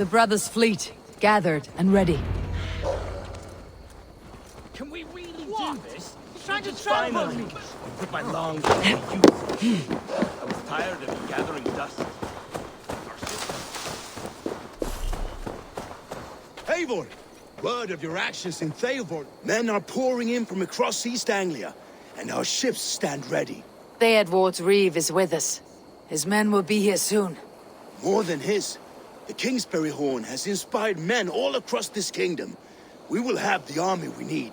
The brothers' fleet, gathered and ready. Can we really What? do this? He's trying to Finally, trample me. I put my long to use. I was tired of gathering dust. Eivor! Word of your actions in Eivor. Men are pouring in from across East Anglia, and our ships stand ready. Eivors Reeve is with us. His men will be here soon. More than his. The Kingsbury Horn has inspired men all across this kingdom. We will have the army we need.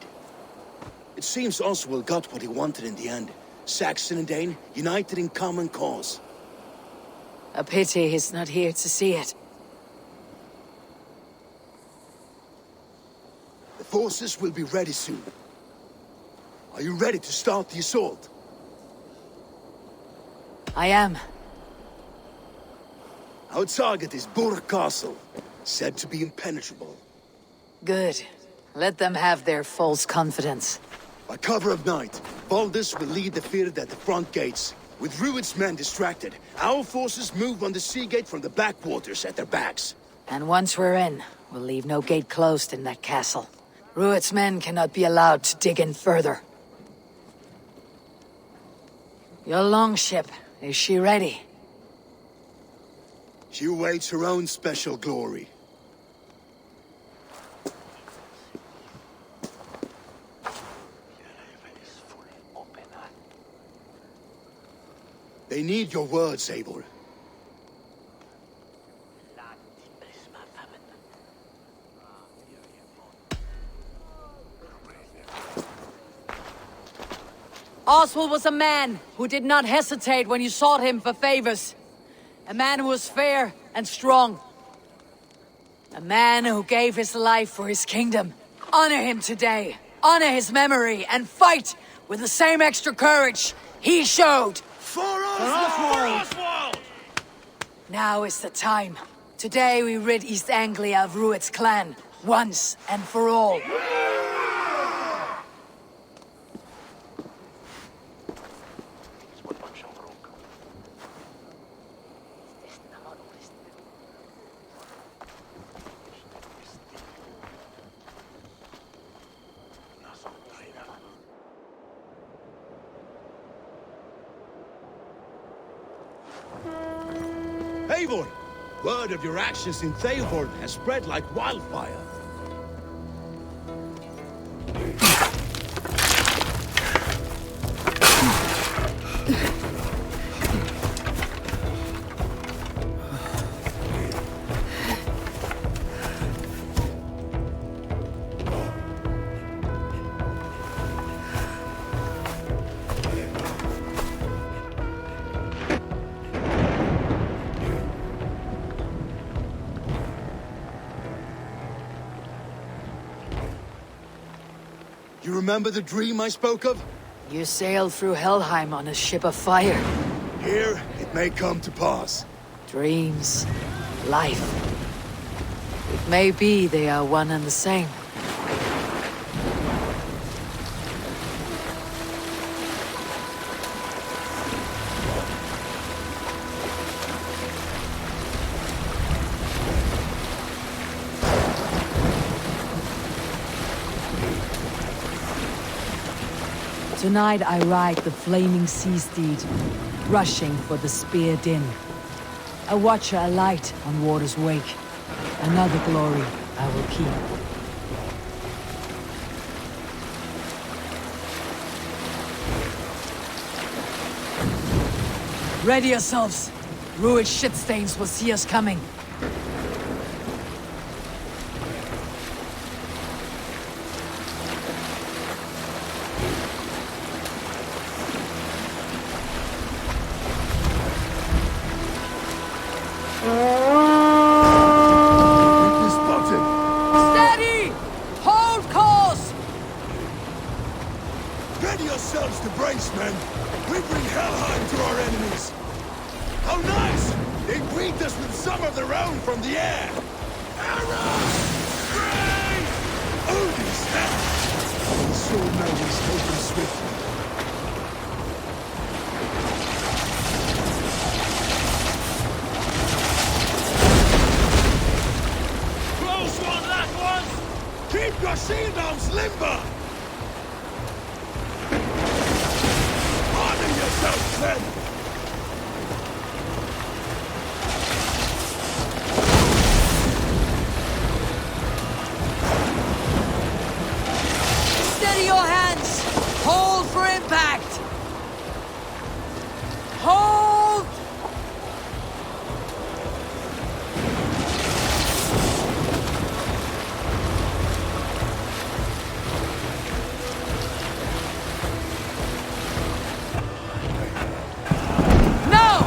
It seems Oswald got what he wanted in the end. Saxon and Dane, united in common cause. A pity he's not here to see it. The forces will be ready soon. Are you ready to start the assault? I am. Our target is Burg Castle, said to be impenetrable. Good. Let them have their false confidence. By cover of night, Baldus will lead the field at the front gates. With Rued's men distracted, our forces move on the sea gate from the backwaters at their backs. And once we're in, we'll leave no gate closed in that castle. Rued's men cannot be allowed to dig in further. Your longship, is she ready? She awaits her own special glory. They need your words, Eivor. Oswald was a man who did not hesitate when you sought him for favors. A man who was fair and strong. A man who gave his life for his kingdom. Honor him today. Honor his memory and fight with the same extra courage he showed. For Oswald! Now is the time. Today we rid East Anglia of Rued's clan, once and for all. Eivor! Word of your actions in Eivor has spread like wildfire. You remember the dream I spoke of? You sailed through Helheim on a ship of fire. Here, it may come to pass. Dreams, life. It may be they are one and the same. Tonight I ride the flaming sea steed, rushing for the spear din. A watcher alight on water's wake. Another glory I will keep. Ready yourselves. Rued shitstains will see us coming. Steady! Hold course! Ready yourselves to brace, men! We bring Helheim to our enemies! How nice! They greet us with some of their own from the air! Arrows! Brave! Odin's hand! The sword memories taken swiftly. Your shield arms limber! Honor yourself, men! Steady your hands! Hold for impact! Hold! No!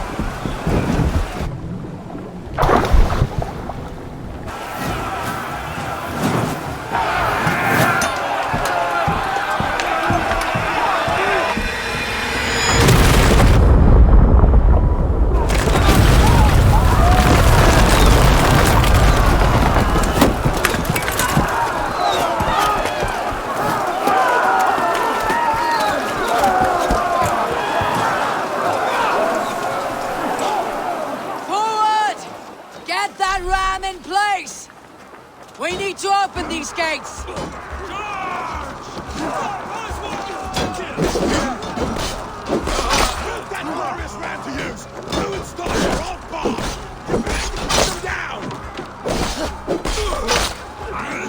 Forward! Get that ram in place! We need to open these gates! That glorious ram to use! Rued start your own path! Put them down!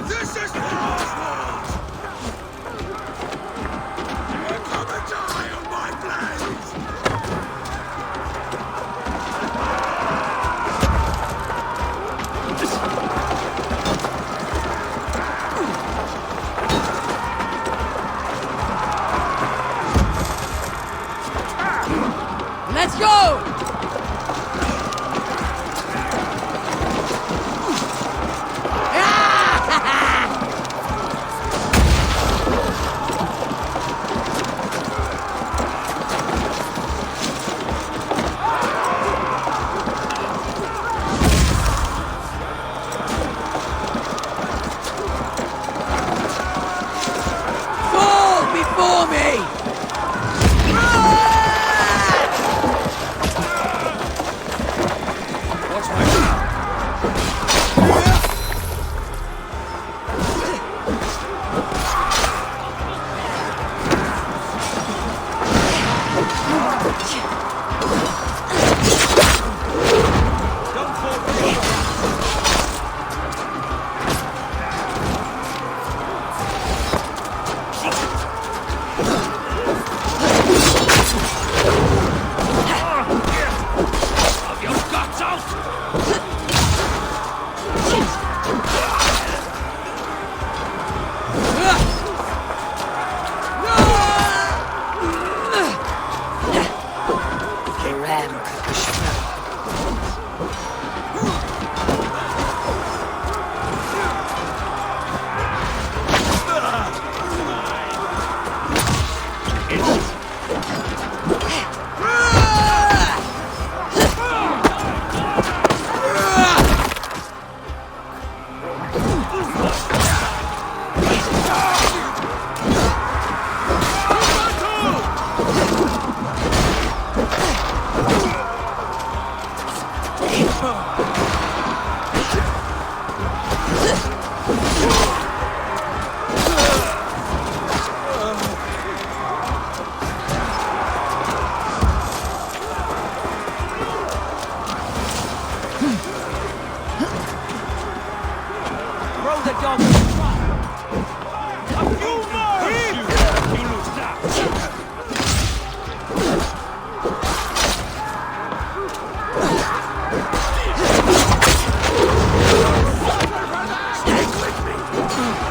This is for Oswald! Come and die on my blades! Let's go! Fall before me! Watch my Don't fall. Of your guts out! The ram could be strong. Throw the dog in the trap. You lose now.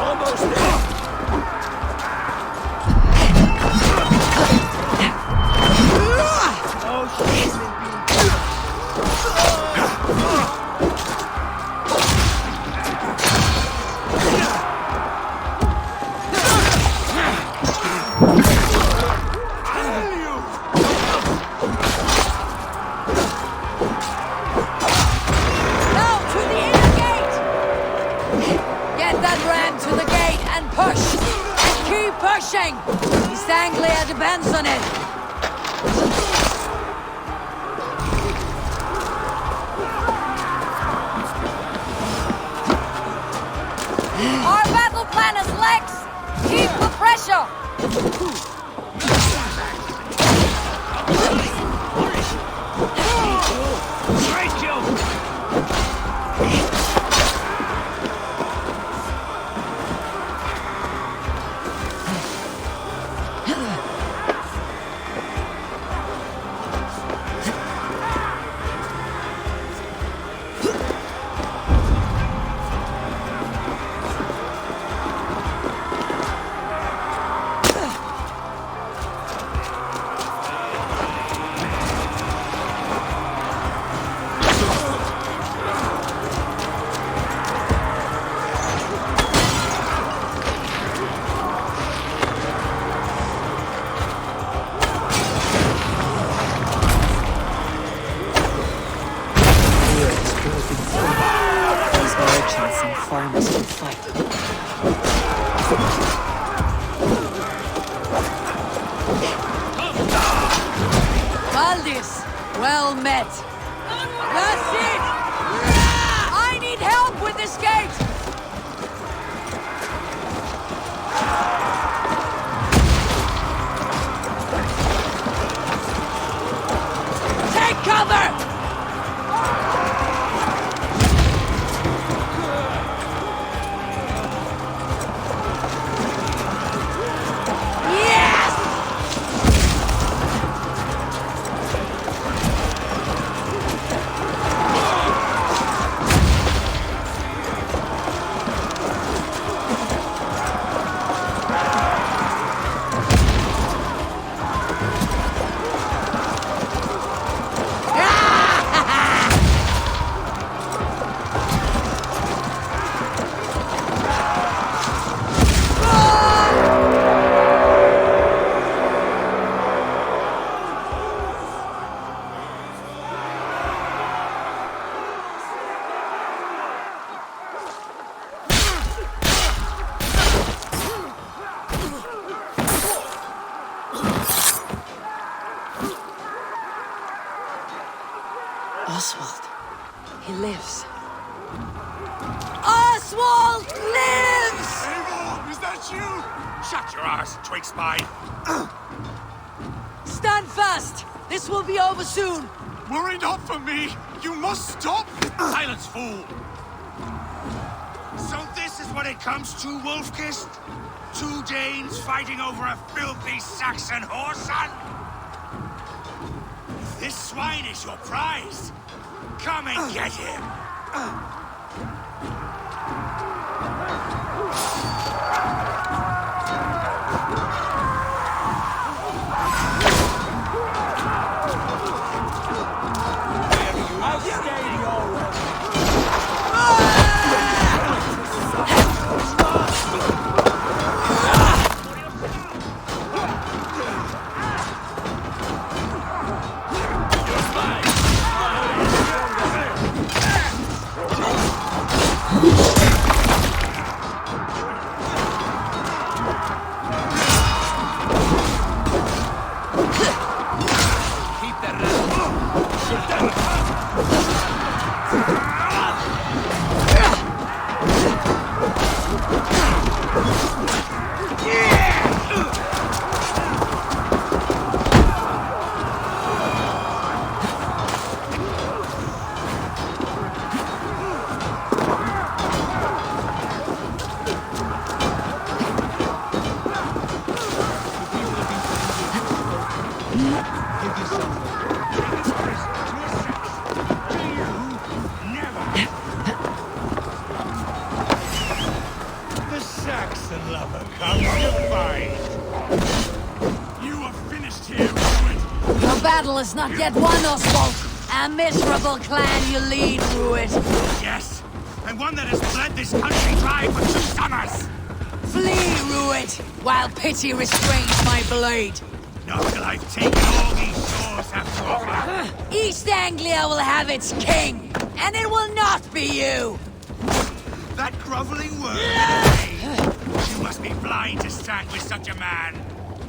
Almost there. Now to the inner gate! Get that ram to the gate and push! And keep pushing! East Anglia depends on it! Our battle plan is legs! Keep the pressure! Strike you! Well met. That's it! I need help with this gate! Take cover! Oswald. He lives. Oswald lives! Eivor, is that you? Shut your arse, twig spine! Stand fast! This will be over soon! Worry not for me! You must stop! Silence, fool! So this is what it comes to, Wolfkist? 2 Danes fighting over a filthy Saxon whoreson? If this swine is your prize, come and get him! Is not yet won, Oswald. A miserable clan you lead, Rued. Yes, and one that has bled this country dry for 2 summers. Flee, Rued, while pity restrains my blade. Not till I've taken all these shores have to offer. East Anglia will have its king, and it will not be you. That groveling word. You must be blind to stand with such a man.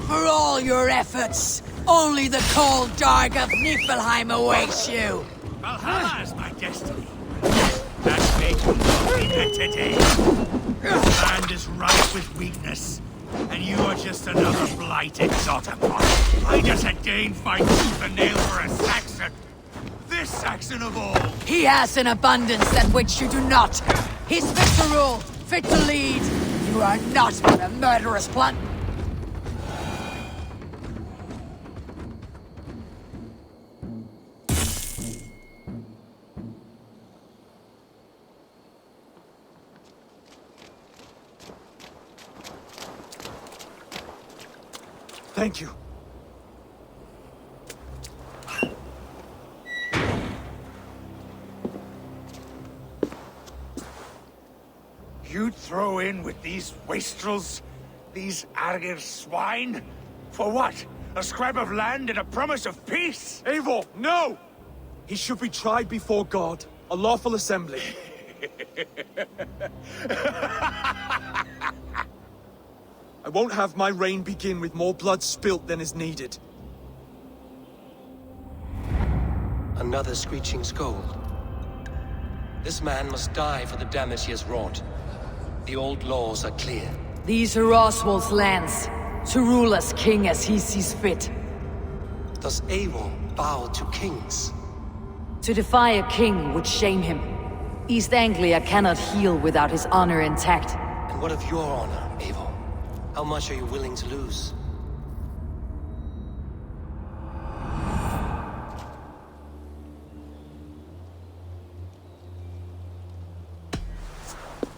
For all your efforts, only the cold dark of Niflheim awaits you. Valhalla is my destiny. That fate will not be met today. This land is rife with weakness, and you are just another blighted Zotamon. I just had Dane fight tooth and nail for a Saxon. This Saxon of all. He has an abundance than which you do not. He's fit to rule, fit to lead. You are not but a murderous plant. Thank you. You'd throw in with these wastrels? These Argir swine? For what? A scrap of land and a promise of peace? Eivor, no! He should be tried before God, a lawful assembly. I won't have my reign begin with more blood spilt than is needed. Another screeching scold. This man must die for the damage he has wrought. The old laws are clear. These are Oswald's lands, to rule as king as he sees fit. Does Eivor bow to kings? To defy a king would shame him. East Anglia cannot heal without his honor intact. And what of your honor, Eivor? How much are you willing to lose?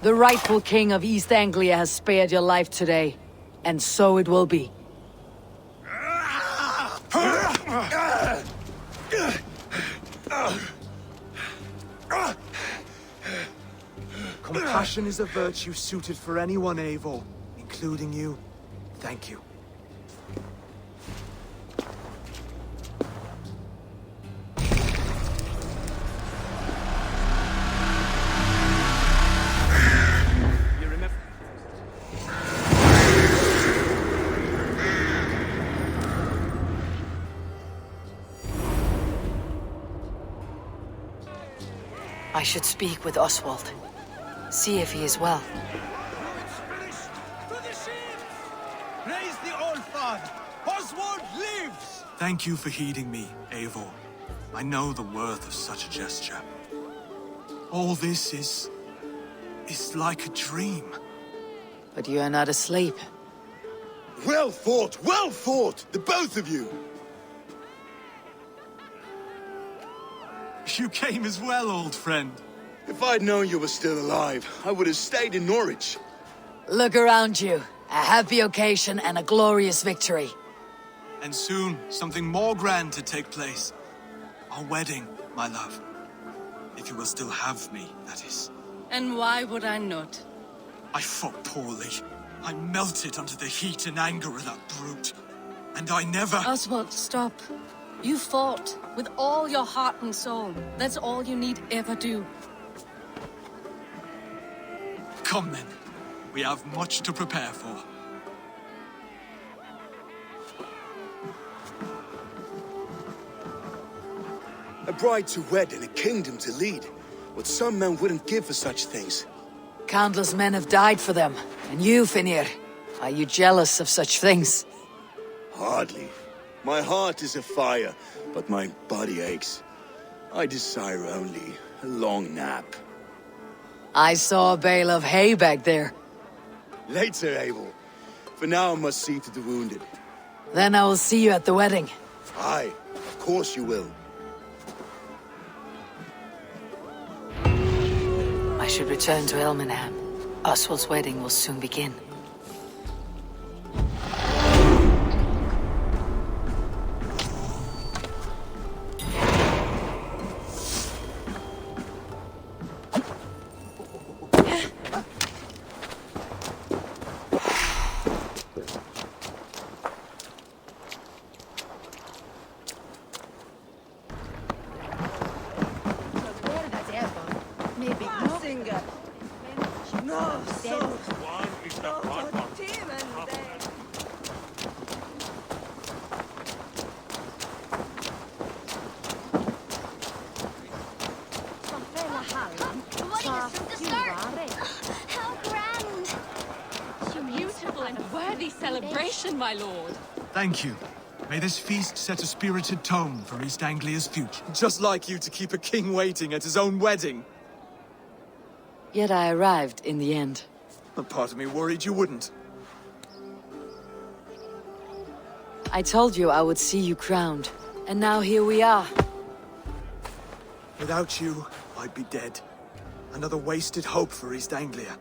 The rightful king of East Anglia has spared your life today, and so it will be. Compassion is a virtue suited for anyone, Eivor, including you. Thank you. I should speak with Oswald. See if he is well. It's finished! To the ships! Praise the Old Father! Oswald lives! Thank you for heeding me, Eivor. I know the worth of such a gesture. All this is like a dream. But you are not asleep. Well fought, the both of you! You came as well, old friend. If I'd known you were still alive, I would have stayed in Norwich. Look around you. A happy occasion and a glorious victory. And soon, something more grand to take place. Our wedding, my love. If you will still have me, that is. And why would I not? I fought poorly. I melted under the heat and anger of that brute. And I never... Oswald, stop. You fought with all your heart and soul. That's all you need ever do. Come then. We have much to prepare for. A bride to wed and a kingdom to lead. What some men wouldn't give for such things. Countless men have died for them. And you, Finnr, are you jealous of such things? Hardly. My heart is afire, but my body aches. I desire only a long nap. I saw a bale of hay back there. Later, Abel. For now, I must see to the wounded. Then I will see you at the wedding. Aye, of course you will. I should return to Elmenham. Oswald's wedding will soon begin. celebration, my lord. Thank you. May this feast set a spirited tone for East Anglia's future. Just like you to keep a king waiting at his own wedding. Yet I arrived in the end. A part of me worried you wouldn't. I told you I would see you crowned, and now here we are. Without you, I'd be dead. Another wasted hope for East Anglia.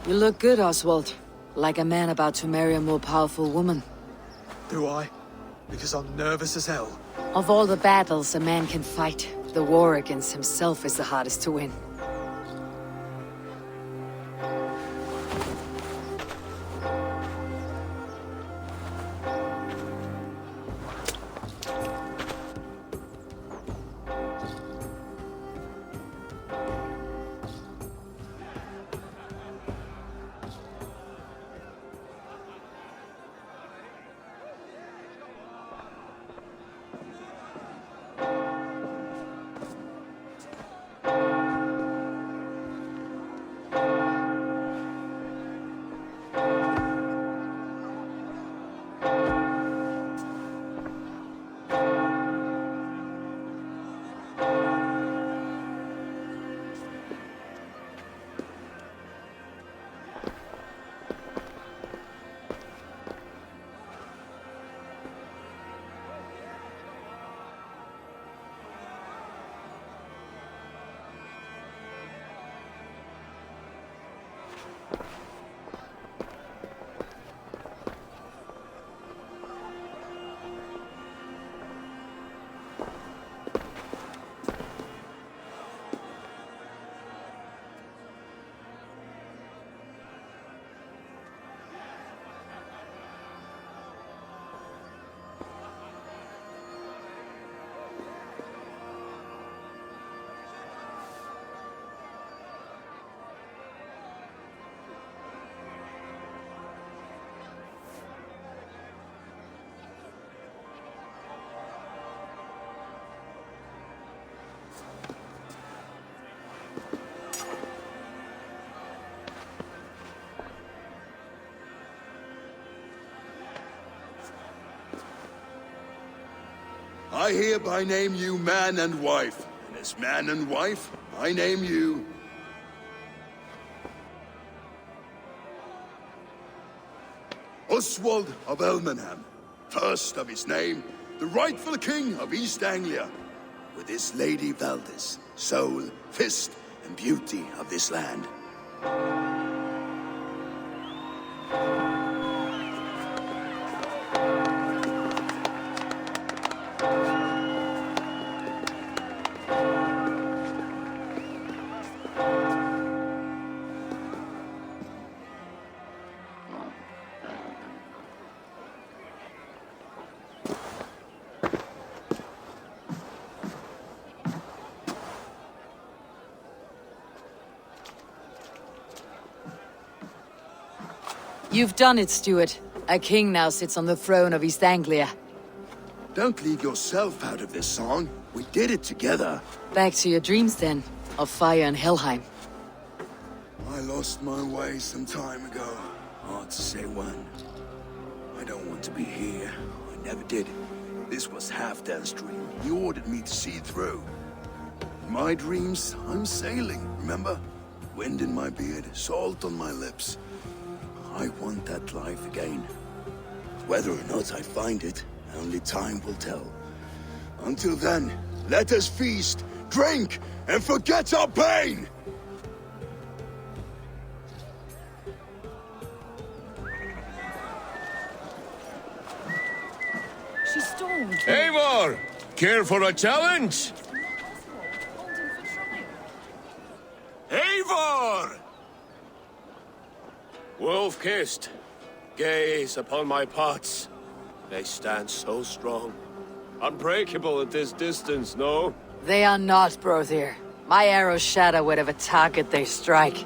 You look good, Oswald. Like a man about to marry a more powerful woman. Do I? Because I'm nervous as hell. Of all the battles a man can fight, the war against himself is the hardest to win. I hereby name you man and wife, and as man and wife, I name you... Oswald of Elmenham, first of his name, the rightful king of East Anglia, with his lady Valdis, soul, fist, and beauty of this land. You've done it, Stuart. A king now sits on the throne of East Anglia. Don't leave yourself out of this song. We did it together. Back to your dreams then, of fire and Helheim. I lost my way some time ago. Hard to say when. I don't want to be here. I never did. This was Halfdan's dream. He ordered me to see through. In my dreams, I'm sailing, remember? Wind in my beard, salt on my lips. I want that life again. Whether or not I find it, only time will tell. Until then, let us feast, drink, and forget our pain! She stormed. Eivor! Care for a challenge? Eivor! Wolf-kissed, gaze upon my pots. They stand so strong. Unbreakable at this distance, no? They are not, Brother. My arrows shatter whatever target they strike.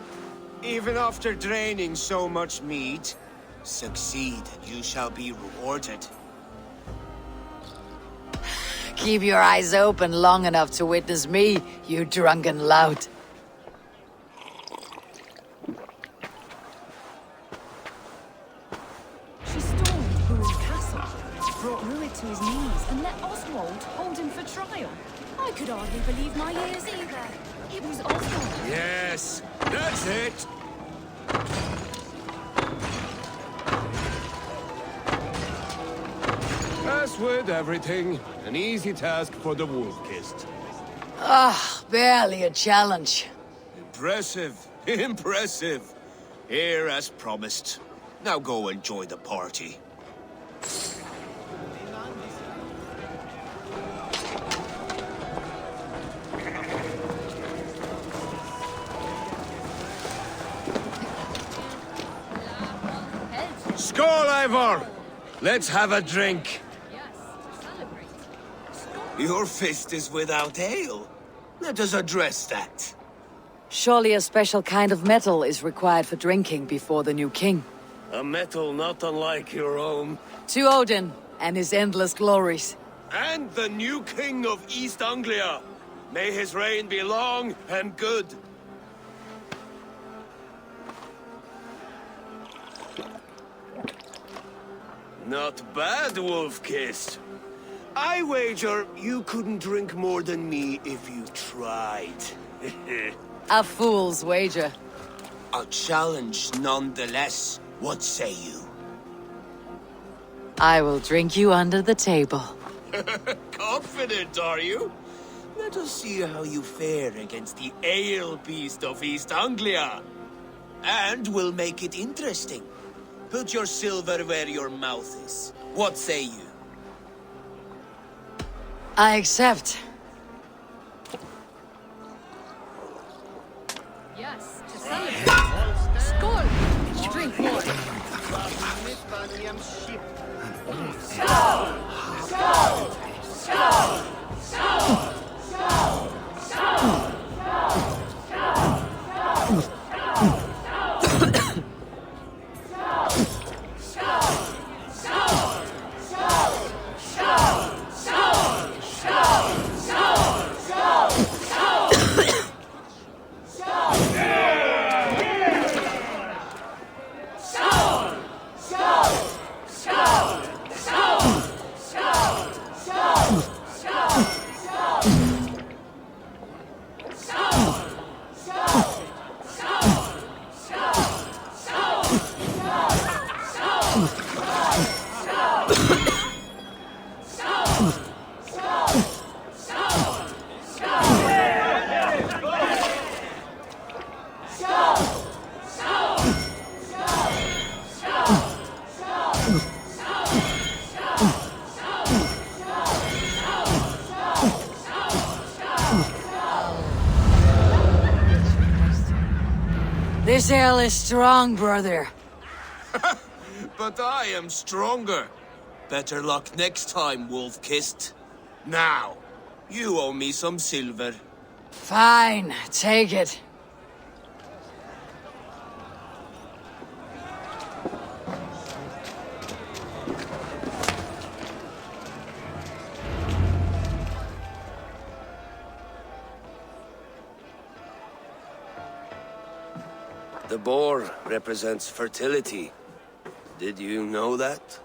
Even after draining so much meat, succeed and you shall be rewarded. Keep your eyes open long enough to witness me, you drunken lout. to his knees and let Oswald hold him for trial. I could hardly believe my ears either. It was Oswald. Yes, that's it. As with everything, an easy task for the wolf-kissed. Ah, barely a challenge. Impressive. Impressive. Here as promised. Now go enjoy the party. Skål, Eivor! Let's have a drink. Your fist is without ale. Let us address that. Surely a special kind of metal is required for drinking before the new king. A metal not unlike your own. To Odin and his endless glories. And the new king of East Anglia. May his reign be long and good. Not bad, Wolf-Kissed. I wager you couldn't drink more than me if you tried. A fool's wager. A challenge nonetheless. What say you? I will drink you under the table. Confident, are you? Let us see how you fare against the ale beast of East Anglia. And we'll make it interesting. Put your silver where your mouth is. What say you? I accept. Yes, to celebrate. Skål! Drink more. This ale is strong, brother. But I am stronger. Better luck next time, Wolf-Kissed. Now, you owe me some silver. Fine, take it. The boar represents fertility. Did you know that?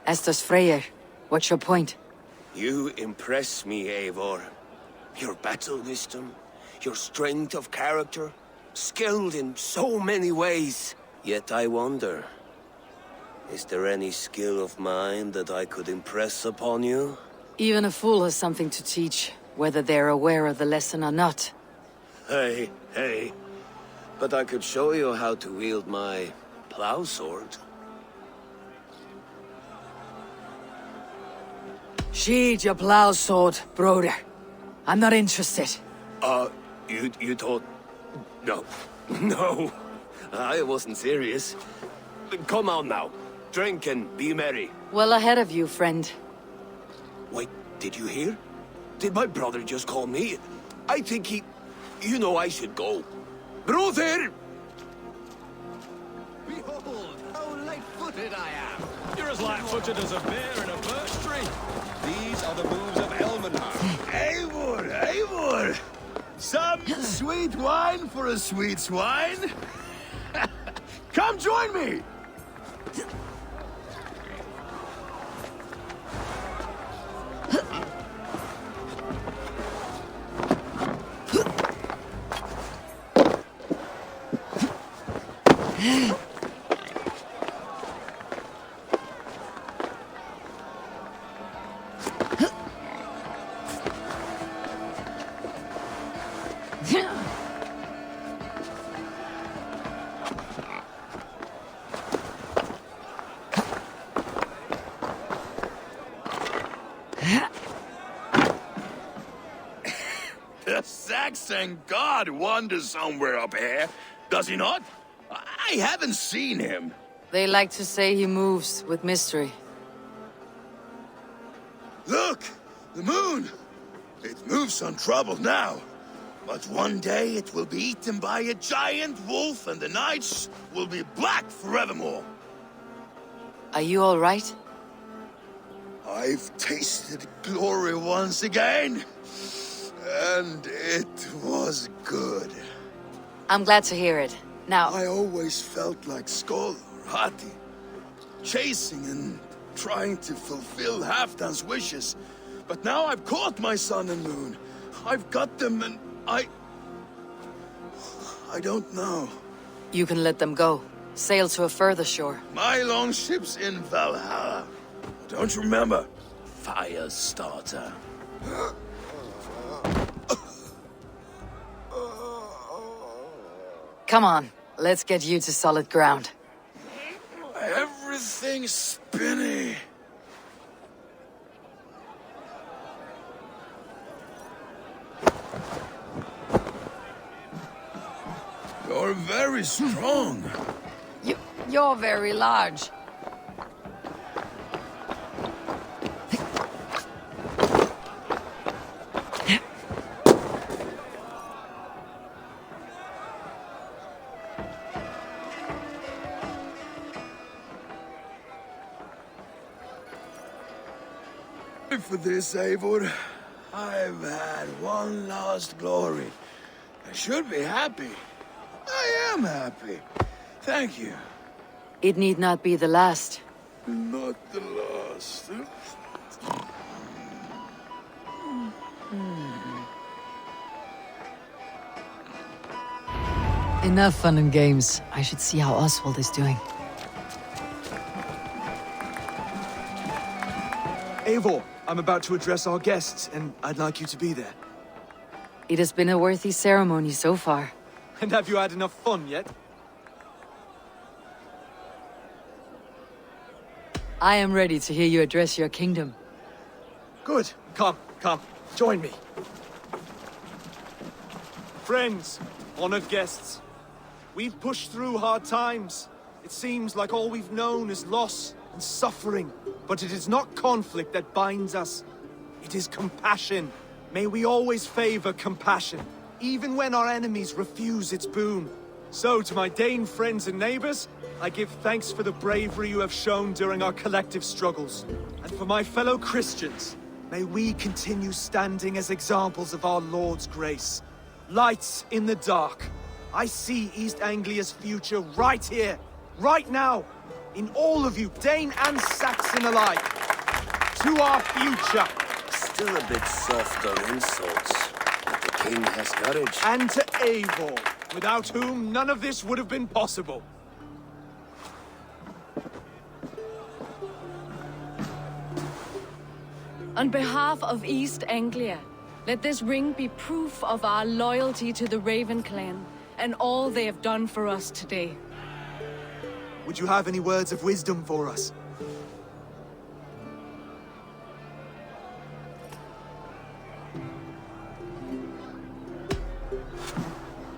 Estes Freyr, what's your point? You impress me, Eivor. Your battle wisdom, your strength of character, skilled in so many ways. Yet I wonder, is there any skill of mine that I could impress upon you? Even a fool has something to teach, whether they're aware of the lesson or not. Hey. But I could show you how to wield my plow sword. Sheathe your plow sword, brother. I'm not interested. You thought... No. No. I wasn't serious. Come on now. Drink and be merry. Well ahead of you, friend. Wait, did you hear? Did my brother just call me? I think he... You know I should go. Brother! Behold, how light-footed I am! You're as light-footed as a bear in a birch tree. These are the moves of Elmenhar. Eivor! Some sweet wine for a sweet swine? Come join me! The Saxon god wanders somewhere up here, does he not? I haven't seen him. They like to say he moves with mystery. Look! The moon! It moves untroubled now. But one day it will be eaten by a giant wolf and the nights will be black forevermore. Are you all right? I've tasted glory once again. And it was good. I'm glad to hear it. Now, I always felt like Skoll or Hati, chasing and trying to fulfill Halfdan's wishes. But now I've caught my sun and moon. I've got them and I don't know. you can let them go. Sail to a further shore. My longship's in Valhalla. Don't you remember? Firestarter. Come on, let's get you to solid ground. Everything's spinny. You're very strong. You're very large. For this, Eivor, I've had one last glory. I should be happy. I am happy. Thank you. It need not be the last. Not the last. Enough fun and games. I should see how Oswald is doing. Eivor, I'm about to address our guests, and I'd like you to be there. It has been a worthy ceremony so far. And have you had enough fun yet? I am ready to hear you address your kingdom. Good. Come, join me. Friends, honored guests, we've pushed through hard times. It seems like all we've known is loss and suffering. But it is not conflict that binds us. It is compassion. May we always favor compassion, even when our enemies refuse its boon. So, to my Dane friends and neighbors, I give thanks for the bravery you have shown during our collective struggles. And for my fellow Christians, may we continue standing as examples of our Lord's grace. Lights in the dark. I see East Anglia's future right here, right now. In all of you, Dane and Saxon alike. To our future. Still a bit soft on insults, but the king has courage. And to Eivor, without whom none of this would have been possible. On behalf of East Anglia, let this ring be proof of our loyalty to the Raven clan and all they have done for us today. Would you have any words of wisdom for us?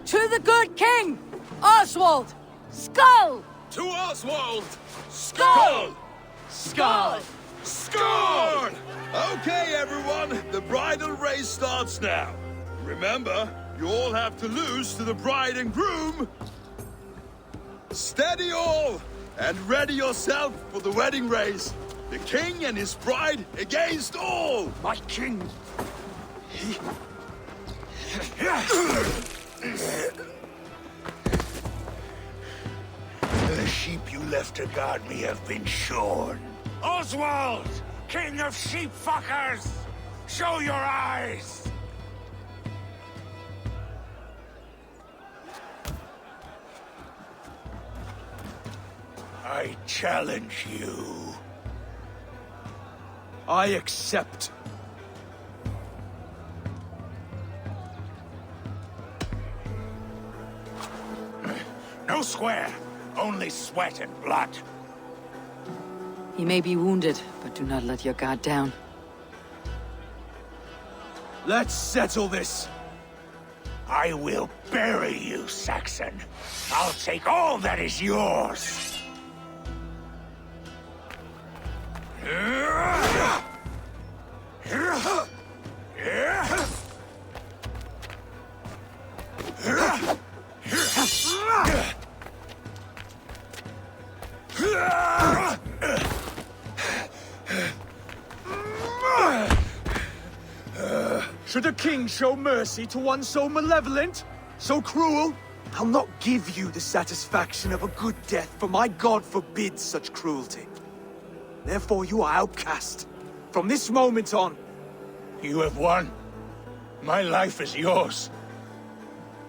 To the good king, Oswald! Skull! To Oswald! Skull! Skull! Skull! Okay, everyone, the bridal race starts now. Remember, you all have to lose to the bride and groom. Steady all, and ready yourself for the wedding race. The king and his bride against all. My king! The sheep you left to guard me have been shorn. Oswald! King of sheep fuckers! Show your eyes! I challenge you. I accept. All square. Only sweat and blood. He may be wounded, but do not let your guard down. Let's settle this. I will bury you, Saxon. I'll take all that is yours. Should a king show mercy to one so malevolent? So cruel? I'll not give you the satisfaction of a good death, for my god forbids such cruelty. Therefore you are outcast. From this moment on. You have won. My life is yours.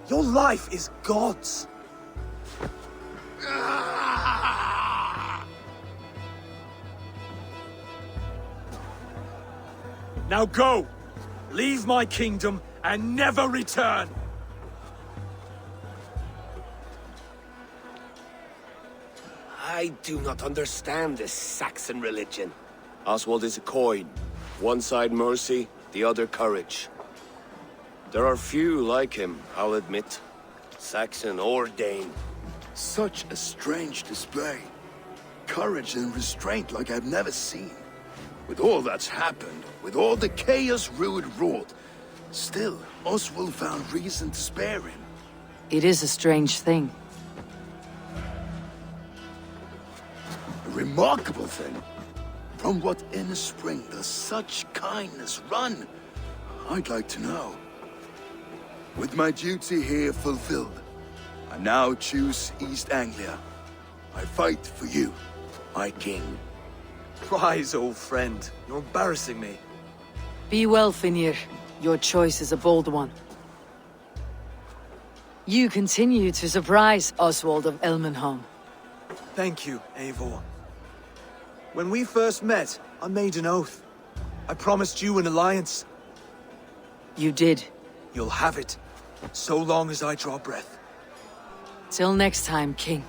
Your life is God's. Now go! Leave my kingdom and never return! I do not understand this Saxon religion. Oswald is a coin. One side mercy, the other courage. There are few like him, I'll admit. Saxon or Dane. Such a strange display. Courage and restraint like I've never seen. With all that's happened, with all the chaos Rued wrought, still, Oswald found reason to spare him. It is a strange thing. A remarkable thing. From what inner spring does such kindness run? I'd like to know. With my duty here fulfilled, I now choose East Anglia. I fight for you, my king. Rise, old friend. You're embarrassing me. Be well, Finnir. Your choice is a bold one. You continue to surprise Oswald of Elmenham. Thank you, Eivor. When we first met, I made an oath. I promised you an alliance. You did. You'll have it, so long as I draw breath. Till next time, King.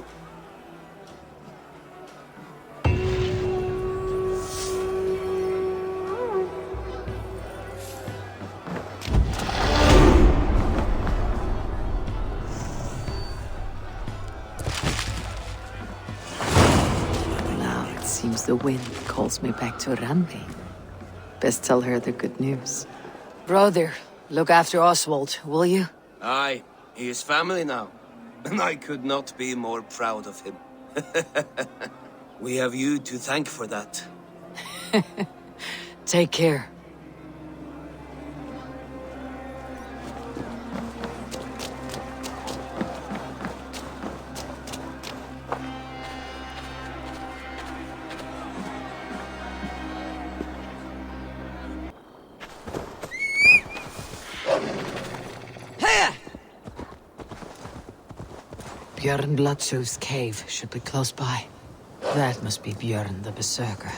Seems the wind calls me back to Randi. Best tell her the good news. Brother, look after Oswald, will you? Aye, he is family now. And I could not be more proud of him. We have you to thank for that. Take care. Björn Bloodtooth's cave should be close by. That must be Björn the berserker.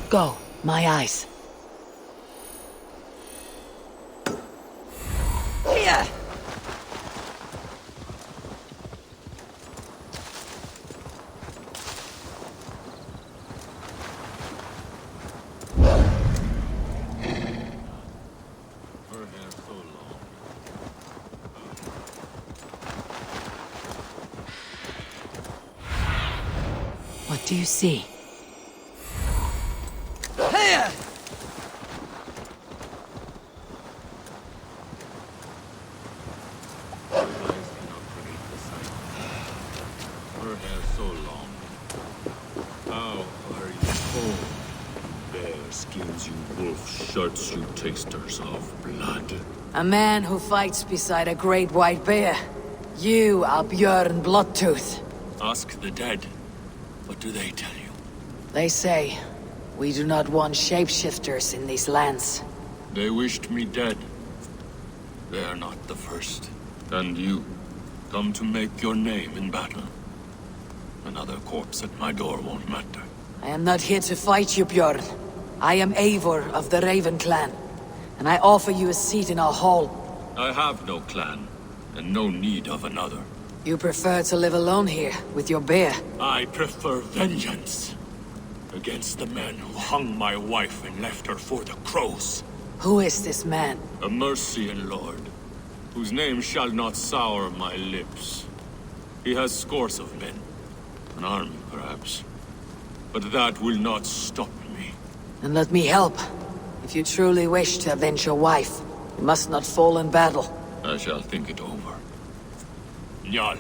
Go, my eyes. What do you see? Here! Her hair so long. How are you cold? Bear skins you, wolf shirts you, tasters of blood. A man who fights beside a great white bear. You are Björn Bloodtooth. Ask the dead. What do they tell you? They say, we do not want shapeshifters in these lands. They wished me dead. They are not the first. And you, come to make your name in battle. Another corpse at my door won't matter. I am not here to fight you, Bjorn. I am Eivor of the Raven clan, and I offer you a seat in our hall. I have no clan, and no need of another. You prefer to live alone here, with your bear? I prefer vengeance against the man who hung my wife and left her for the crows. Who is this man? A Mercian lord, whose name shall not sour my lips. He has scores of men, an army perhaps, but that will not stop me. Then let me help. If you truly wish to avenge your wife, you must not fall in battle. I shall think it over. Njal,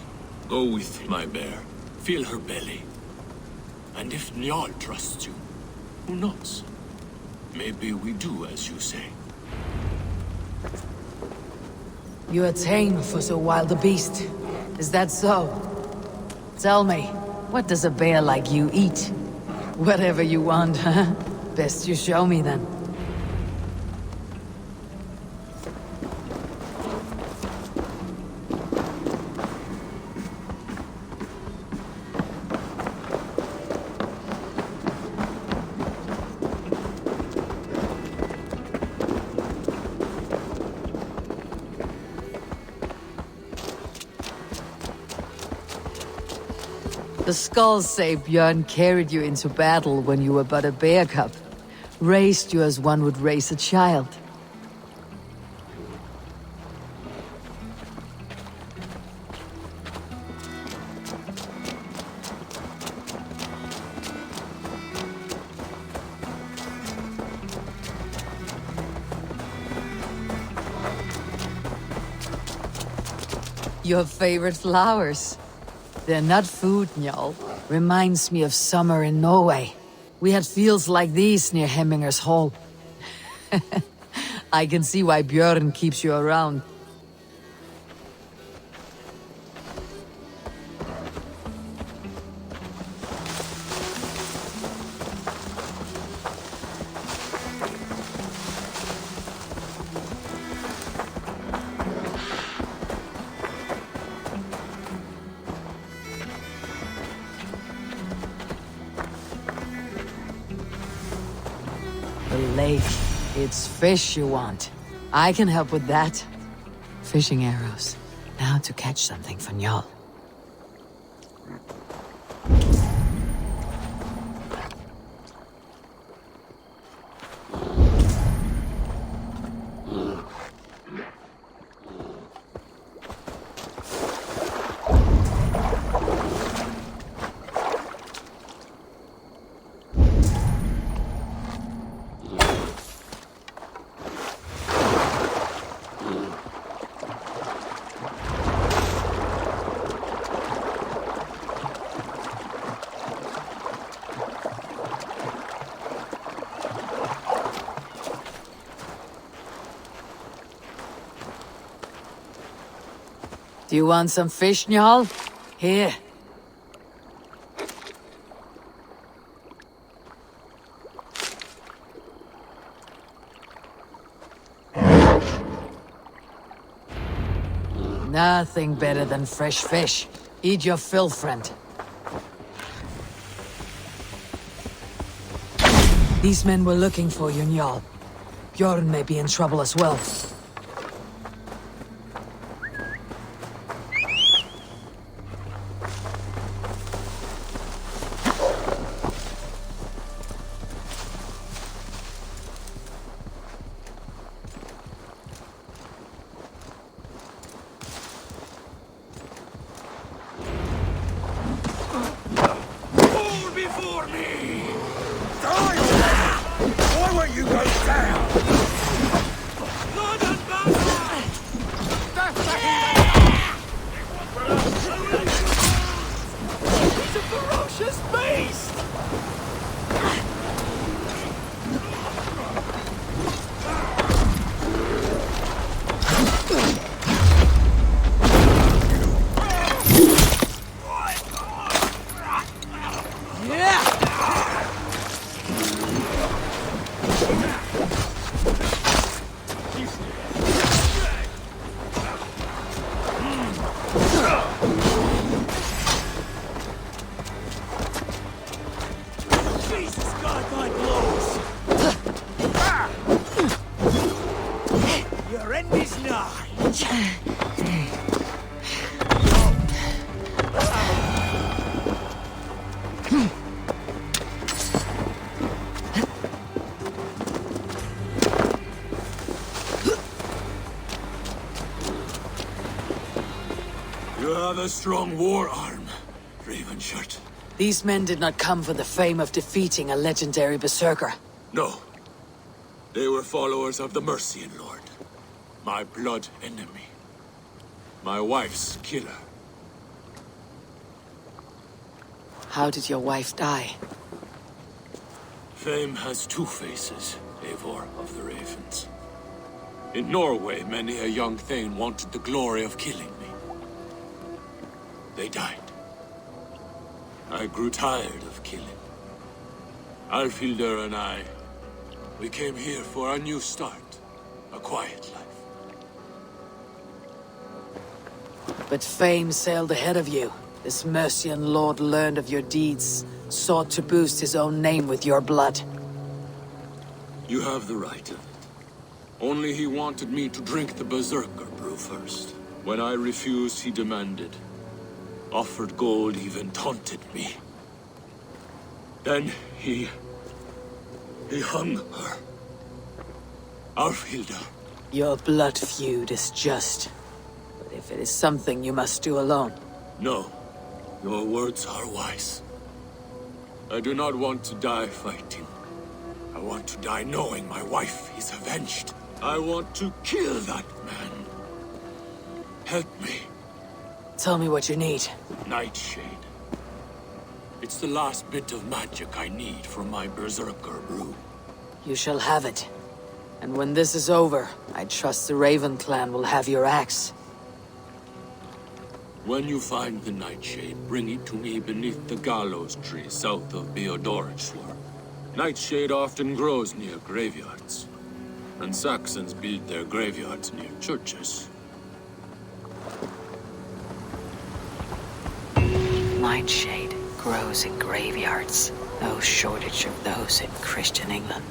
go with my bear. Feel her belly. And if Njal trusts you, who knows? Maybe we do as you say. You are tame for so wild a beast. Is that so? Tell me, what does a bear like you eat? Whatever you want, huh? Best you show me then. The skulls say Björn carried you into battle when you were but a bear cub. Raised you as one would raise a child. Your favorite flowers. They're not food, Njal. Reminds me of summer in Norway. We had fields like these near Hemminger's Hall. I can see why Björn keeps you around. The lake. It's fish you want. I can help with that. Fishing arrows. Now to catch something for Njal. Do you want some fish, Njal? Here. Nothing better than fresh fish. Eat your fill, friend. These men were looking for you, Njal. Bjorn may be in trouble as well. Why won't you go down? Lord You have a strong war arm, Ravenshirt. These men did not come for the fame of defeating a legendary berserker. No. They were followers of the Mercian Lord. My blood enemy. My wife's killer. How did your wife die? Fame has two faces, Eivor of the Ravens. In Norway, many a young thane wanted the glory of killing me. They died. I grew tired of killing. Alfhildr and I, we came here for a new start. A quiet life. But fame sailed ahead of you. This Mercian lord learned of your deeds, sought to boost his own name with your blood. You have the right of it. Only he wanted me to drink the berserker brew first. When I refused, he demanded. Offered gold, even taunted me. Then he hung her. Alfhildr. Your blood feud is just. But if it is something you must do alone... No. Your words are wise. I do not want to die fighting. I want to die knowing my wife is avenged. I want to kill that man. Help me. Tell me what you need. Nightshade. It's the last bit of magic I need for my berserker brew. You shall have it. And when this is over, I trust the Raven clan will have your axe. When you find the Nightshade, bring it to me beneath the gallows tree south of Beodorichlor. Nightshade often grows near graveyards, and Saxons build their graveyards near churches. Nightshade grows in graveyards. No shortage of those in Christian England.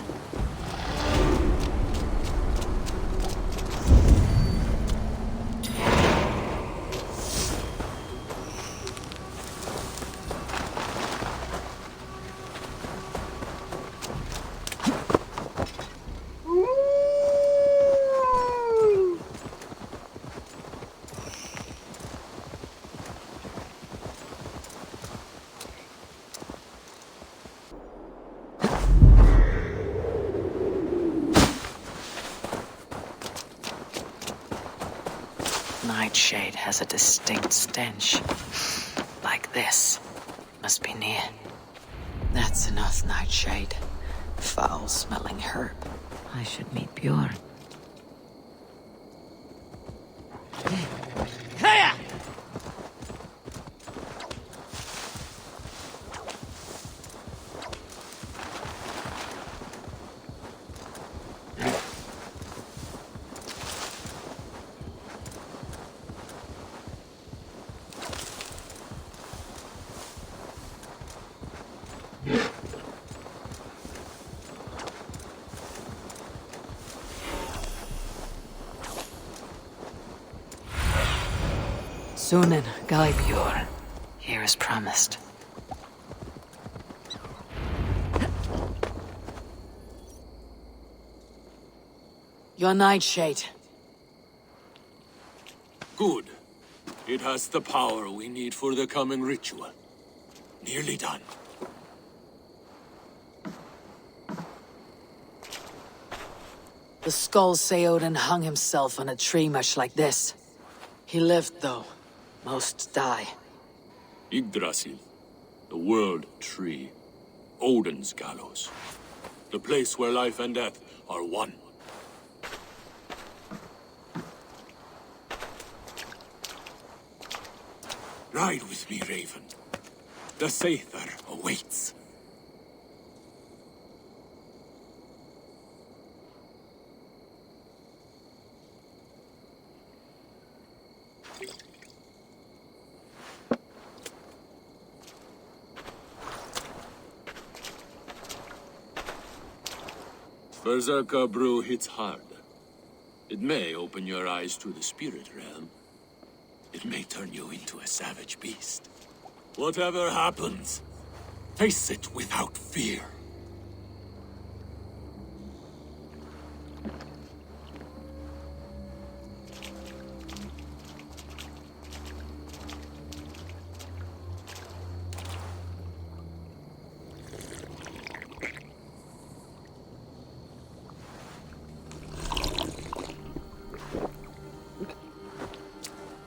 Nightshade has a distinct stench. Like this. Must be near. That's enough, Nightshade. Foul-smelling herb. I should meet Bjorn. Sunan, Bjorn. Here as promised. Your Nightshade. Good. It has the power we need for the coming ritual. Nearly done. The skulls say Odin hung himself on a tree much like this. He lived, though. Most die. Yggdrasil, the world tree. Odin's gallows. The place where life and death are one. Ride with me, Raven. The Sather awaits. Berserker brew hits hard. It may open your eyes to the spirit realm. It may turn you into a savage beast. Whatever happens, face it without fear.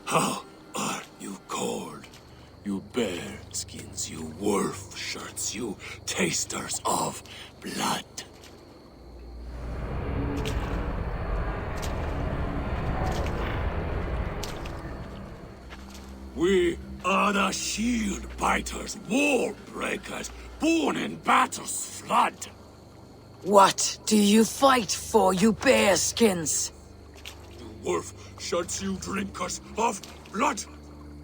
How are you cold? You bear skins, you wolf shirts, you tasters of blood. We are the shield biters, wall breakers, born in battle's flood. What do you fight for, you bearskins? You wolf shirts, you drinkers of blood.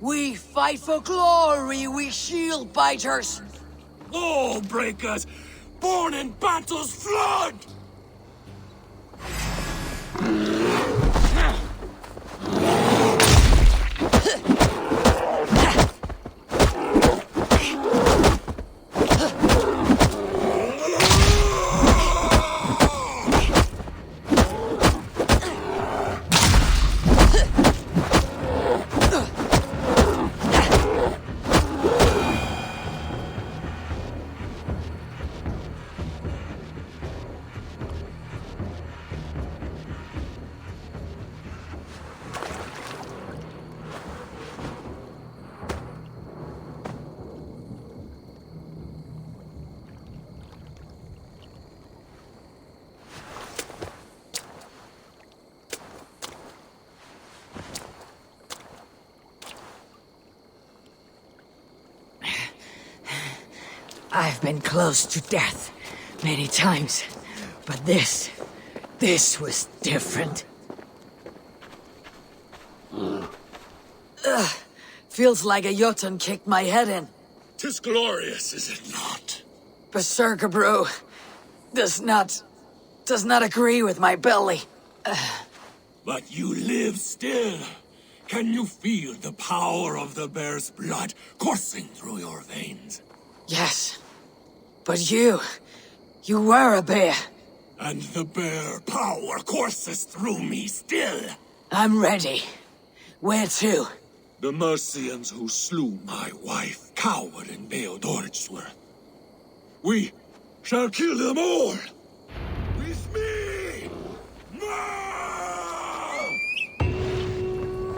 We fight for glory, we shield biters. Wall breakers, born in battle's flood. I've been close to death many times, but this was different. Feels like a Jotun kicked my head in. 'Tis glorious, is it not? Berserker brew does not agree with my belly. But you live still. Can you feel the power of the bear's blood coursing through your veins? Yes, but you were a bear. And the bear power courses through me still. I'm ready. Where to? The Mercians who slew my wife cowered in Beodorgsworth. We shall kill them all. With me! Now!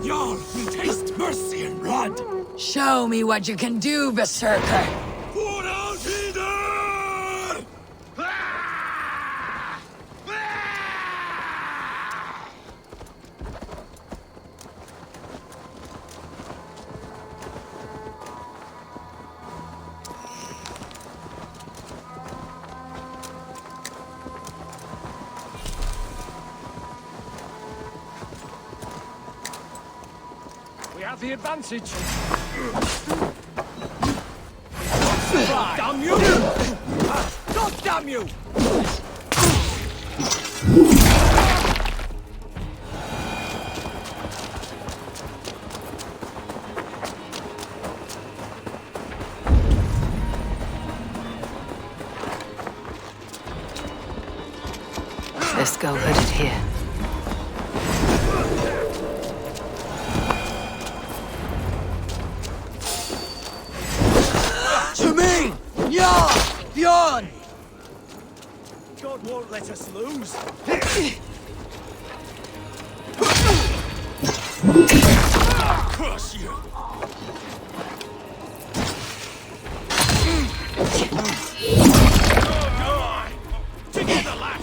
Y'all will taste mercy and blood. Show me what you can do, Berserker. Put out Eivor! We have the advantage. Damn you! God damn you! Let's go hooded here. Bjorn! God won't let us lose. Crush you! Together, lad!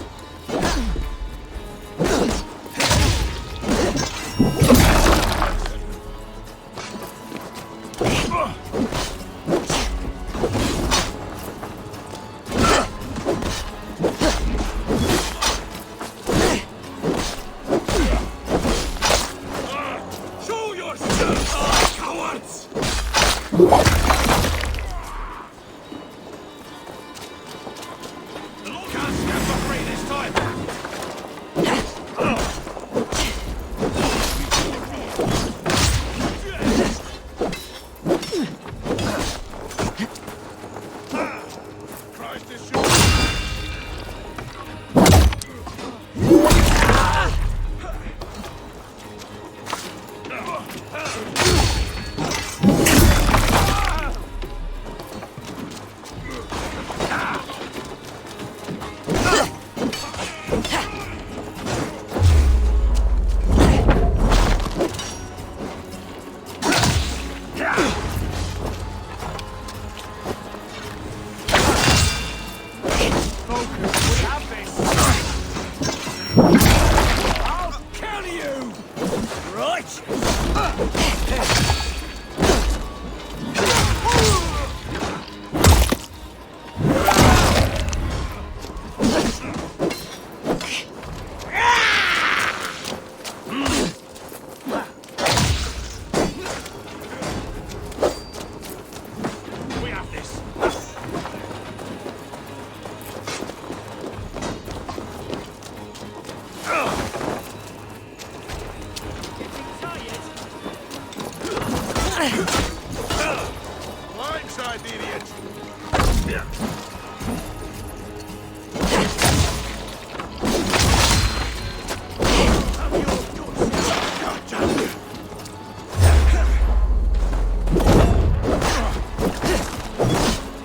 Blindside the idiot!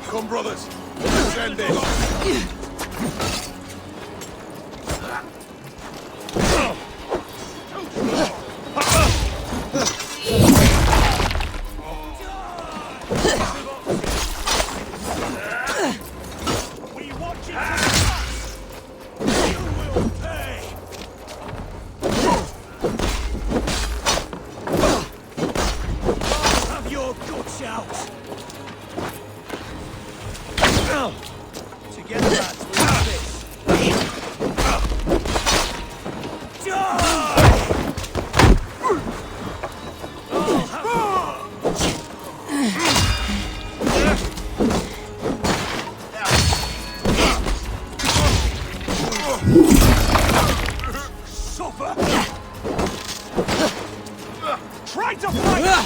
Come, brothers. Let's end this. Try to fight!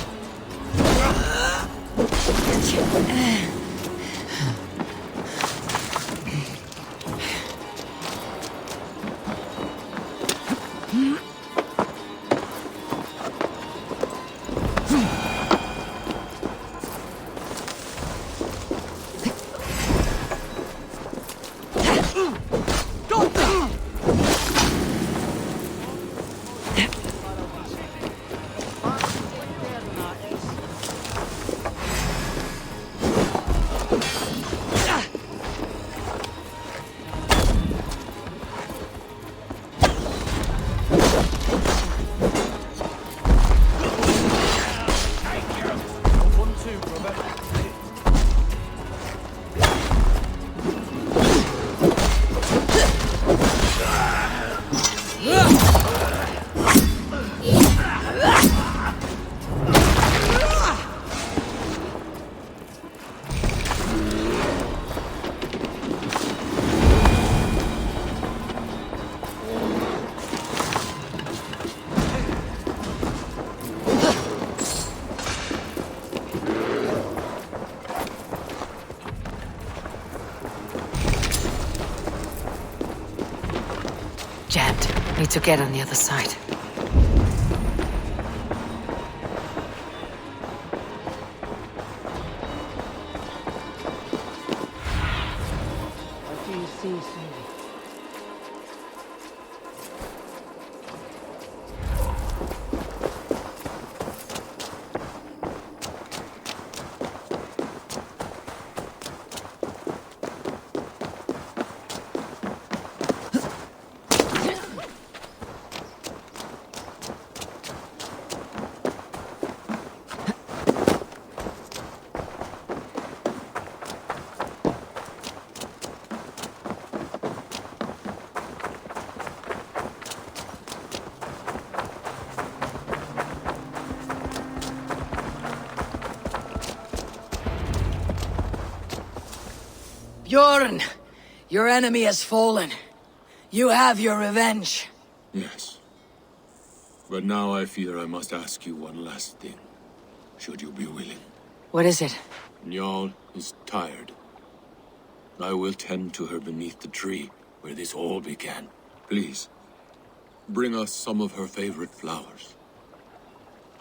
Jammed. Need to get on the other side. What do you see, Sadie? Bjorn! Your enemy has fallen. You have your revenge. Yes. But now I fear I must ask you one last thing. Should you be willing. What is it? Njal is tired. I will tend to her beneath the tree where this all began. Please, bring us some of her favorite flowers.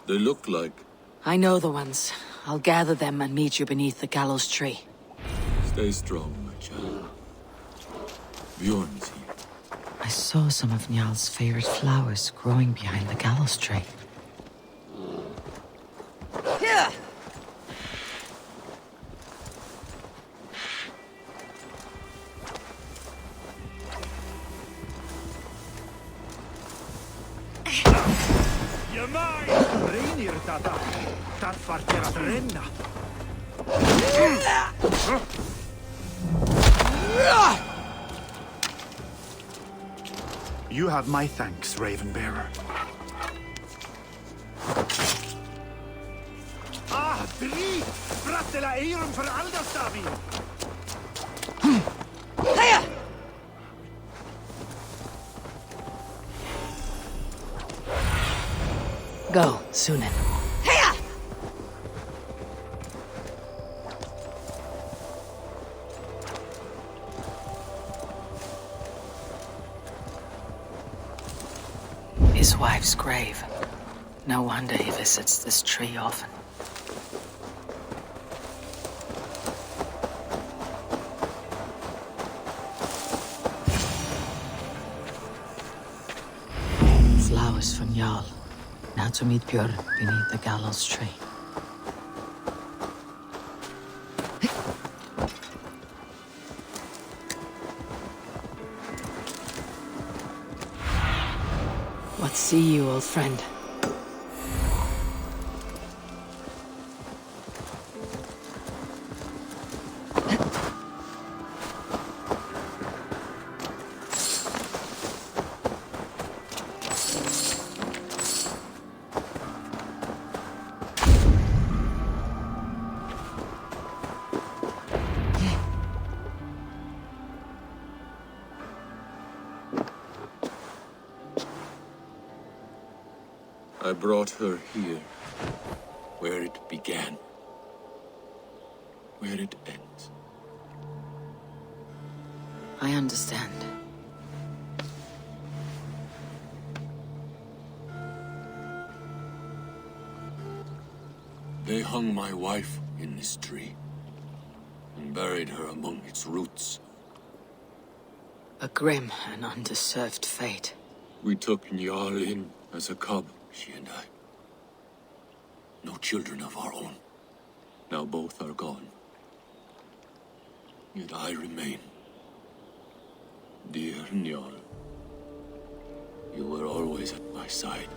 They look like... I know the ones. I'll gather them and meet you beneath the gallows tree. Stay strong, my child. Bjorn is here. I saw some of Njal's favorite flowers growing behind the gallows tree. Yeah. You're mine! Reinir tata. Dat farterat renna. You have my thanks, Ravenbearer. Ah, drie! Fratela Eiron for Aldastavi! Go, Sunan. his wife's grave. No wonder he visits this tree often. Flowers from Jarl. Now to meet Björn beneath the gallows tree. What see you, old friend? I brought her here, where it began, where it ends. I understand. They hung my wife in this tree, and buried her among its roots. A grim and undeserved fate. We took Njal in as a cub, she and I. No children of our own. Now both are gone. Yet I remain. Dear Njal, you were always at my side.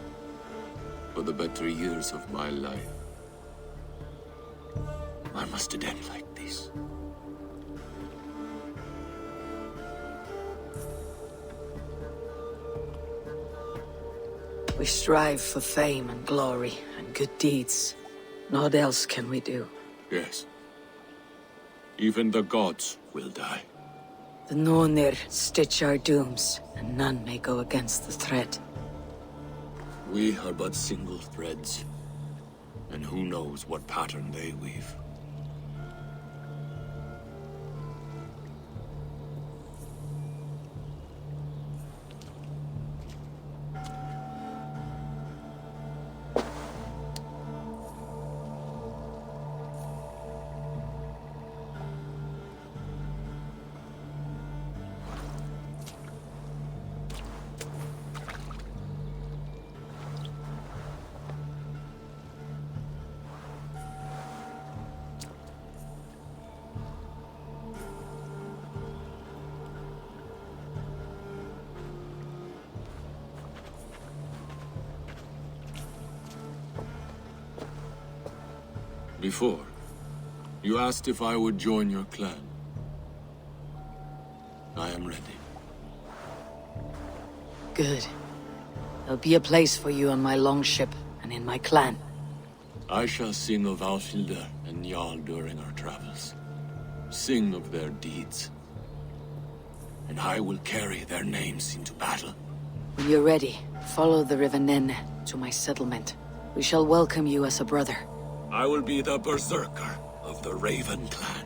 For the better years of my life. Why must it end like this? We strive for fame and glory and good deeds. Naught else can we do. Yes. Even the gods will die. The Nornir stitch our dooms, and none may go against the thread. We are but single threads. And who knows what pattern they weave. Before, you asked if I would join your clan. I am ready. Good. There'll be a place for you on my longship and in my clan. I shall sing of Alfhildr and Jarl during our travels. Sing of their deeds. And I will carry their names into battle. When you're ready, follow the river Nene to my settlement. We shall welcome you as a brother. I will be the berserker of the Raven clan.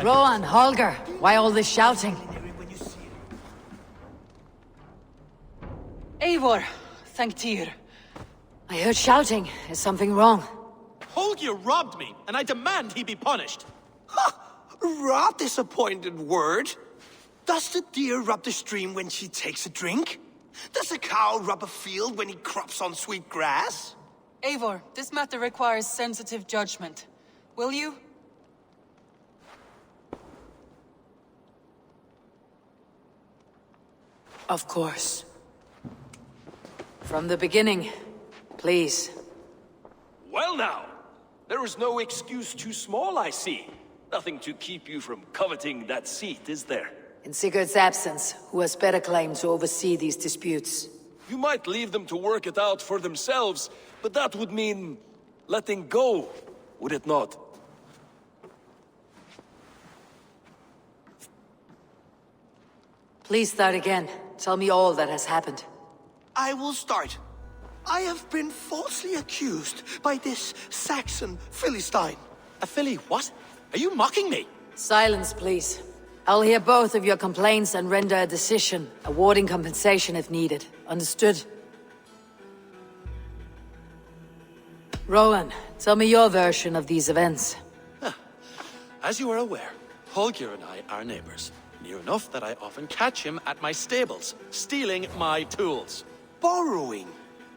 Rowan, Holger, why all this shouting? Eivor, thank Tyr. I heard shouting. Is something wrong? Holger robbed me, and I demand he be punished. Rot disappointed word. Does the deer rub the stream when she takes a drink? Does a cow rub a field when he crops on sweet grass? Eivor, this matter requires sensitive judgment. Will you? Of course. From the beginning, please. Well now, there is no excuse too small, I see. Nothing to keep you from coveting that seat, is there? In Sigurd's absence, who has better claim to oversee these disputes? You might leave them to work it out for themselves, but that would mean letting go, would it not? Please start again. Tell me all that has happened. I will start. I have been falsely accused by this Saxon Philistine. A Philly what? Are you mocking me? Silence, please. I'll hear both of your complaints and render a decision, awarding compensation if needed. Understood? Rowan, tell me your version of these events. As you are aware, Holger and I are neighbors. Near enough that I often catch him at my stables, stealing my tools. Borrowing.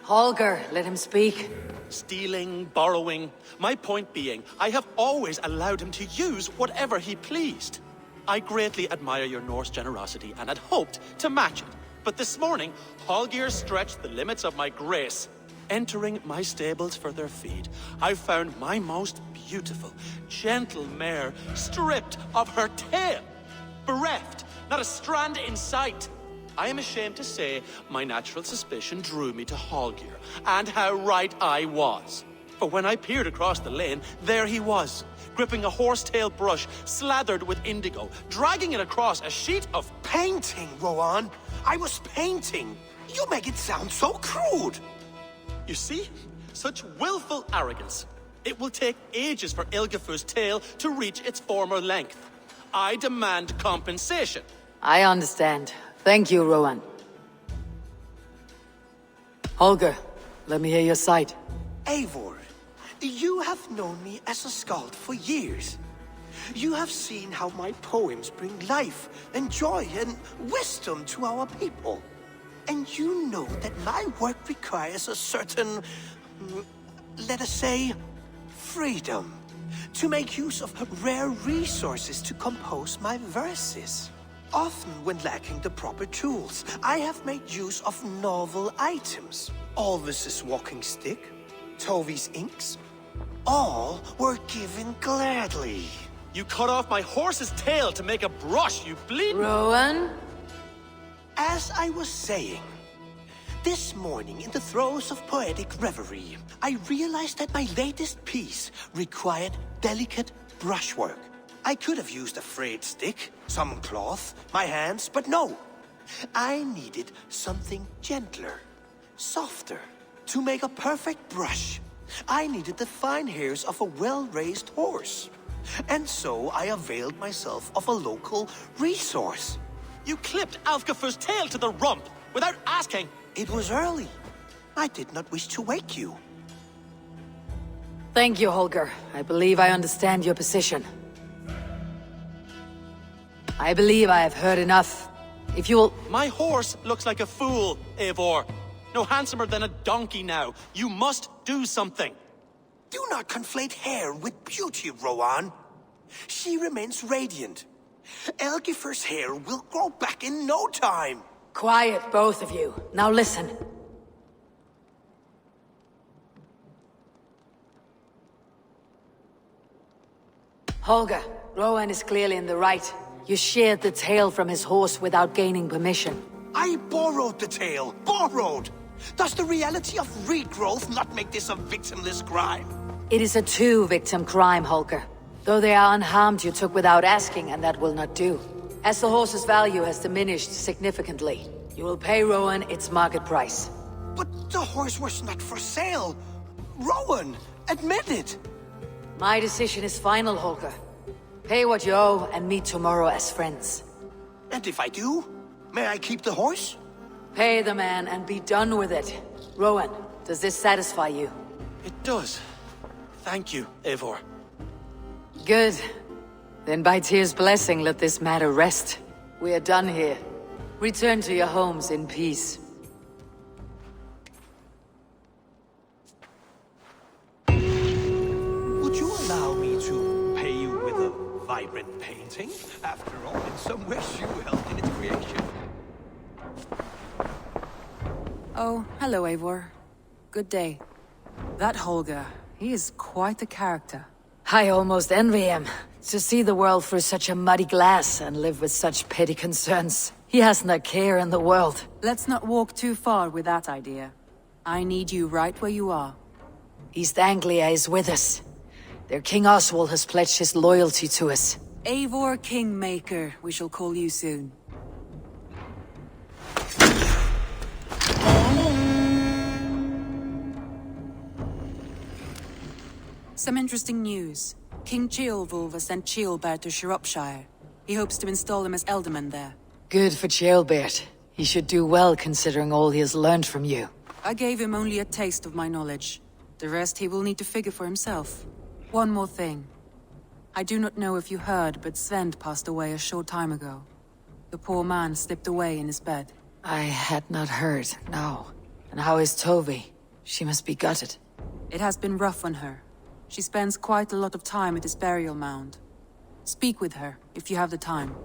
Holger, let him speak. Stealing, borrowing. My point being, I have always allowed him to use whatever he pleased. I greatly admire your Norse generosity and had hoped to match it. But this morning, Holger stretched the limits of my grace. Entering my stables for their feed, I found my most beautiful, gentle mare stripped of her tail. Bereft, not a strand in sight. I am ashamed to say my natural suspicion drew me to Holger, and how right I was. For when I peered across the lane, there he was, gripping a horsetail brush slathered with indigo, dragging it across a sheet of painting, Rowan. I was painting. You make it sound so crude. You see? Such willful arrogance. It will take ages for Ilgafur's tail to reach its former length. I demand compensation. I understand. Thank you, Rowan. Holger, let me hear your side. Eivor, you have known me as a skald for years. You have seen how my poems bring life and joy and wisdom to our people. And you know that my work requires a certain, let us say, freedom. To make use of rare resources to compose my verses. Often when lacking the proper tools, I have made use of novel items. Alvis's walking stick, Tovi's inks, all were given gladly. You cut off my horse's tail to make a brush, you bleed. Rowan? As I was saying, this morning in the throes of poetic reverie, I realized that my latest piece required delicate brushwork. I could have used a frayed stick, some cloth, my hands, but no. I needed something gentler, softer. To make a perfect brush, I needed the fine hairs of a well-raised horse. And so I availed myself of a local resource. You clipped Alfgafur's tail to the rump, without asking. It was early. I did not wish to wake you. Thank you, Holger. I believe I understand your position. I believe I have heard enough. If you'll... My horse looks like a fool, Eivor. No handsomer than a donkey now. You must do something. Do not conflate hair with beauty, Rowan. She remains radiant. Elgifur's hair will grow back in no time. Quiet, both of you. Now listen. Holger, Rowan is clearly in the right. You sheared the tail from his horse without gaining permission. I borrowed the tail. Borrowed! Does the reality of regrowth not make this a victimless crime? It is a two-victim crime, Holger. Though they are unharmed, you took without asking, and that will not do. As the horse's value has diminished significantly, you will pay Rowan its market price. But the horse was not for sale. Rowan, admit it. My decision is final, Holger. Pay what you owe and meet tomorrow as friends. And if I do, may I keep the horse? Pay the man and be done with it. Rowan, does this satisfy you? It does. Thank you, Eivor. Good. Then by Tyr's blessing, let this matter rest. We are done here. Return to your homes in peace. Would you allow me to pay you with a vibrant painting? After all, in some ways you helped in its creation. Oh, hello, Eivor. Good day. That Holger, he is quite the character. I almost envy him. To see the world through such a muddy glass and live with such petty concerns. He hasn't a care in the world. Let's not walk too far with that idea. I need you right where you are. East Anglia is with us. Their King Oswald has pledged his loyalty to us. Eivor Kingmaker, we shall call you soon. Some interesting news. King Ceolwulf has sent Ceolbert to Shropshire. He hopes to install him as Elderman there. Good for Ceolbert. He should do well considering all he has learned from you. I gave him only a taste of my knowledge. The rest he will need to figure for himself. One more thing. I do not know if you heard, but Sven passed away a short time ago. The poor man slipped away in his bed. I had not heard, no. And how is Tove? She must be gutted. It has been rough on her. She spends quite a lot of time at his burial mound. Speak with her, if you have the time.